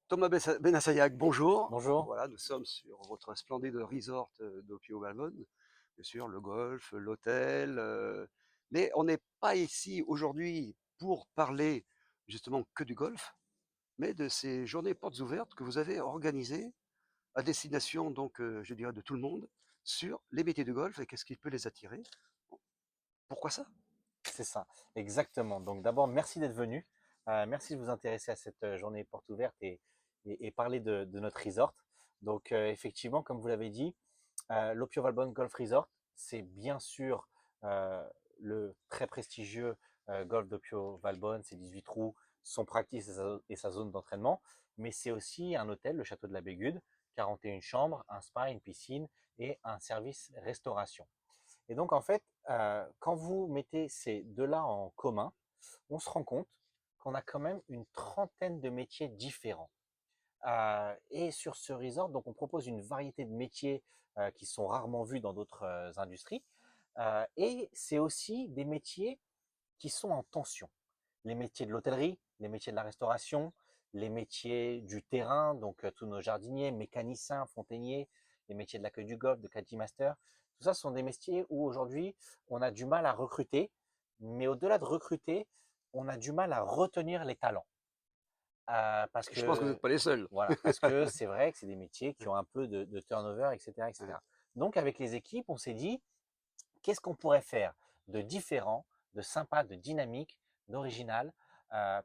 Thomas Benassayac, bonjour. Bonjour. Voilà, nous sommes sur votre splendide resort d'Opio Valbonne. Bien sûr, le golf, l'hôtel. Mais on n'est pas ici aujourd'hui pour parler justement que du golf, mais de ces journées portes ouvertes que vous avez organisées à destination, donc, je dirais, de tout le monde sur les métiers du golf et qu'est-ce qui peut les attirer. Pourquoi ça? C'est ça, exactement. Donc d'abord, merci d'être venu. Merci de vous intéresser à cette journée porte ouverte et parler de notre resort. Donc effectivement, comme vous l'avez dit, l'Opio Valbonne Golf Resort, c'est bien sûr euh, le très prestigieux golf d'Opio Valbonne, ses 18 trous, son practice et sa zone d'entraînement, mais c'est aussi un hôtel, le Château de la Bégude, 41 chambres, un spa, une piscine et un service restauration. Et donc, en fait, quand vous mettez ces deux-là en commun, on se rend compte qu'on a quand même une trentaine de métiers différents. Et sur ce resort, donc on propose une variété de métiers qui sont rarement vus dans d'autres industries. Et c'est aussi des métiers qui sont en tension. Les métiers de l'hôtellerie, les métiers de la restauration, les métiers du terrain, donc tous nos jardiniers, mécaniciens, fontainiers, les métiers de l'accueil du golf, de caddy master. Tout ça, ce sont des métiers où aujourd'hui, on a du mal à recruter, mais au-delà de recruter, on a du mal à retenir les talents. Parce Je pense que vous que n'êtes pas les seuls. voilà, parce que c'est vrai que c'est des métiers qui ont un peu de turnover, etc., Ouais. etc. Donc, avec les équipes, on s'est dit, qu'est-ce qu'on pourrait faire de différent, de sympa, de dynamique, d'original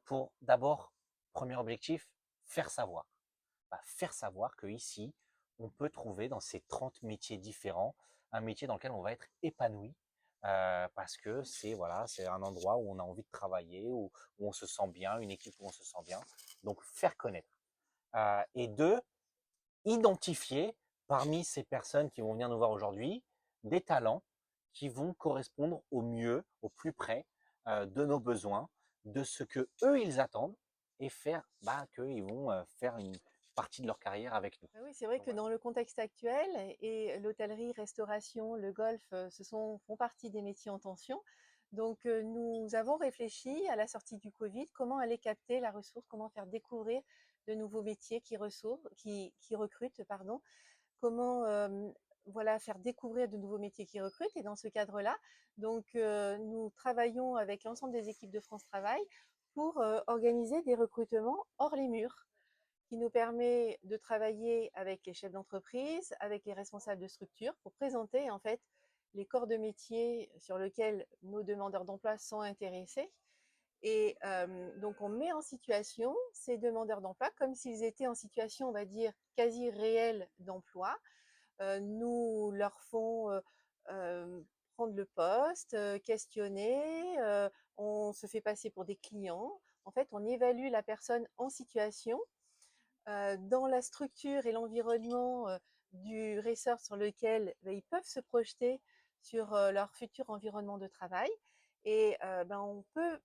pour d'abord, premier objectif, faire savoir. Faire savoir qu'ici, on peut trouver dans ces 30 métiers différents un métier dans lequel on va être épanoui parce que c'est voilà, c'est un endroit où on a envie de travailler, où on se sent bien, une équipe où on se sent bien. Donc, faire connaître. Et deux, identifier parmi ces personnes qui vont venir nous voir aujourd'hui des talents qui vont correspondre au mieux, au plus près de nos besoins, de ce que eux ils attendent et faire qu'ils vont faire une partie de leur carrière avec nous. Ah oui, c'est vrai Donc que voilà. dans le contexte actuel et l'hôtellerie, restauration, le golf, font partie des métiers en tension. Donc, nous avons réfléchi à la sortie du Covid, comment aller capter la ressource, comment faire découvrir de nouveaux métiers qui recrutent, pardon. Comment voilà, faire découvrir de nouveaux métiers qui recrutent. Et dans ce cadre-là, donc, nous travaillons avec l'ensemble des équipes de France Travail pour organiser des recrutements hors les murs qui nous permet de travailler avec les chefs d'entreprise, avec les responsables de structure pour présenter en fait les corps de métier sur lesquels nos demandeurs d'emploi sont intéressés. Et donc on met en situation ces demandeurs d'emploi comme s'ils étaient en situation, on va dire, quasi réelle d'emploi. Nous leur font prendre le poste, questionner, on se fait passer pour des clients. En fait, on évalue la personne en situation dans la structure et l'environnement du resort sur lequel ils peuvent se projeter sur leur futur environnement de travail. Et on peut,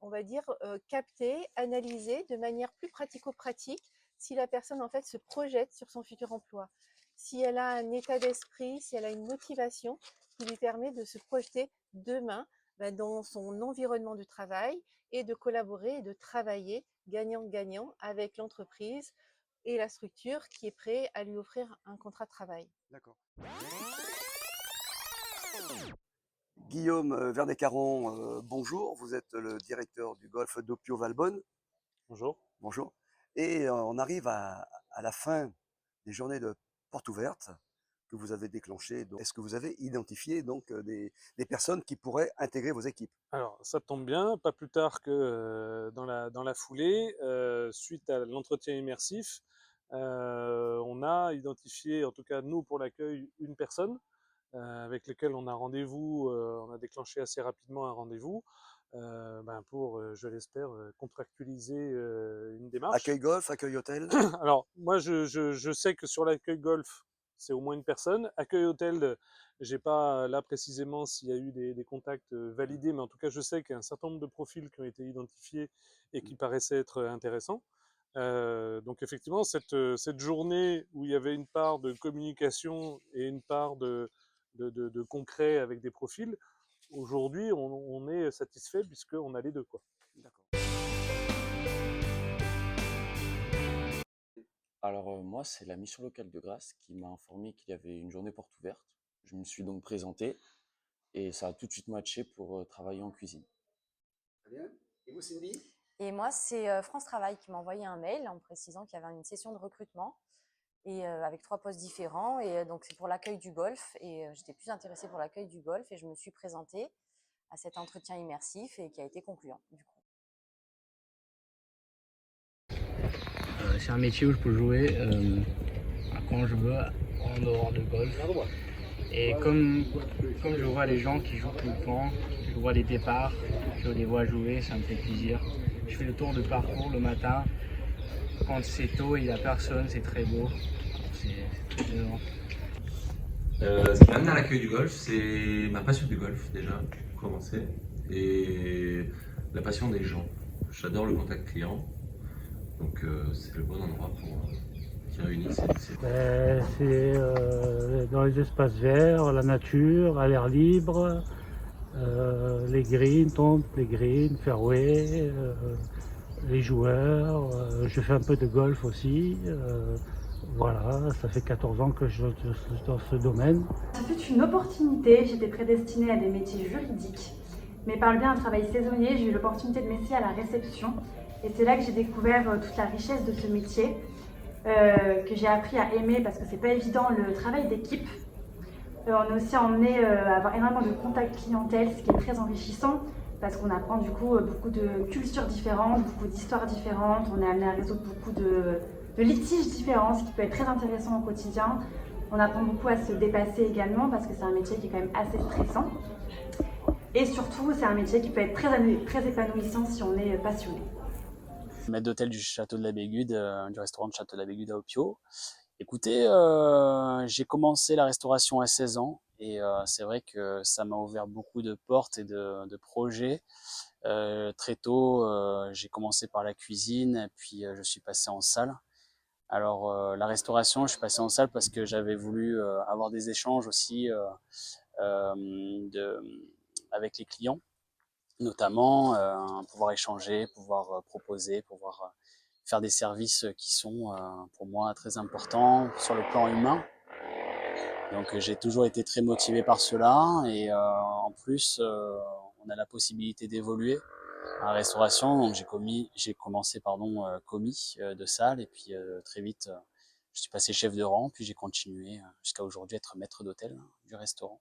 on va dire, capter, analyser de manière plus pratico-pratique si la personne en fait se projette sur son futur emploi, si elle a un état d'esprit, si elle a une motivation qui lui permet de se projeter demain dans son environnement de travail et de collaborer et de travailler gagnant-gagnant avec l'entreprise et la structure qui est prêt à lui offrir un contrat de travail. D'accord. Guillaume Vernet-Caron, bonjour. Vous êtes le directeur du golf d'Opio Valbonne. Bonjour. Bonjour. Et on arrive à la fin des journées de portes ouvertes que vous avez déclenchées. Est-ce que vous avez identifié donc des personnes qui pourraient intégrer vos équipes? Alors, ça tombe bien, pas plus tard que dans la foulée, suite à l'entretien immersif, on a identifié, en tout cas nous pour l'accueil, une personne avec laquelle on a rendez-vous, on a déclenché assez rapidement un rendez-vous pour, je l'espère, contractualiser une démarche. Accueil golf, accueil hôtel? Alors, moi, je sais que sur l'accueil golf, c'est au moins une personne. Accueil hôtel, j'ai pas là précisément s'il y a eu des contacts validés, mais en tout cas, je sais qu'il y a un certain nombre de profils qui ont été identifiés et qui paraissaient être intéressants. Donc effectivement, cette journée où il y avait une part de communication et une part de concret avec des profils, aujourd'hui, on est satisfait puisqu'on a les deux, quoi. D'accord. Alors moi, c'est la mission locale de Grasse qui m'a informé qu'il y avait une journée porte ouverte. Je me suis donc présenté et ça a tout de suite matché pour travailler en cuisine. Très bien. Et vous, Cindy? Et moi, c'est France Travail qui m'a envoyé un mail en précisant qu'il y avait une session de recrutement et avec 3 postes différents. Et donc, c'est pour l'accueil du golf. Et j'étais plus intéressée pour l'accueil du golf et je me suis présentée à cet entretien immersif et qui a été concluant, du coup. C'est un métier où je peux jouer quand je veux en dehors de golf. Et comme je vois les gens qui jouent tout le temps, je vois les départs, je les vois jouer, ça me fait plaisir. Je fais le tour de parcours le matin. Quand c'est tôt et il n'y a personne, c'est très beau. C'est très plaisant. Ce qui m'a amené à l'accueil du golf, c'est ma passion du golf déjà, pour commencer, et la passion des gens. J'adore le contact client, donc c'est le bon endroit pour qui réunit ces. C'est dans les espaces verts, la nature, à l'air libre, les greens, tombes, les greens, fairway, les joueurs. Je fais un peu de golf aussi. Voilà, ça fait 14 ans que je suis dans ce domaine. Ça fut une opportunité, j'étais prédestinée à des métiers juridiques, mais par le bien d'un travail saisonnier, j'ai eu l'opportunité de m'essayer à la réception. Et c'est là que j'ai découvert toute la richesse de ce métier, que j'ai appris à aimer parce que c'est pas évident le travail d'équipe. On est aussi emmené à avoir énormément de contacts clientèle, ce qui est très enrichissant parce qu'on apprend du coup beaucoup de cultures différentes, beaucoup d'histoires différentes. On est amené à résoudre beaucoup de litiges différents, ce qui peut être très intéressant au quotidien. On apprend beaucoup à se dépasser également parce que c'est un métier qui est quand même assez stressant. Et surtout, c'est un métier qui peut être très épanouissant si on est passionné. Maître d'hôtel du Château de la Bégude, du restaurant de Château de la Bégude à Opio. Écoutez, j'ai commencé la restauration à 16 ans et c'est vrai que ça m'a ouvert beaucoup de portes et de projets. Très tôt, j'ai commencé par la cuisine et puis je suis passé en salle. Alors la restauration, je suis passé en salle parce que j'avais voulu avoir des échanges aussi avec les clients, notamment pouvoir échanger, pouvoir proposer, pouvoir faire des services qui sont pour moi très importants sur le plan humain. Donc j'ai toujours été très motivé par cela et en plus on a la possibilité d'évoluer à la restauration. Donc j'ai commencé commis de salle et puis très vite je suis passé chef de rang, puis j'ai continué jusqu'à aujourd'hui être maître d'hôtel du restaurant.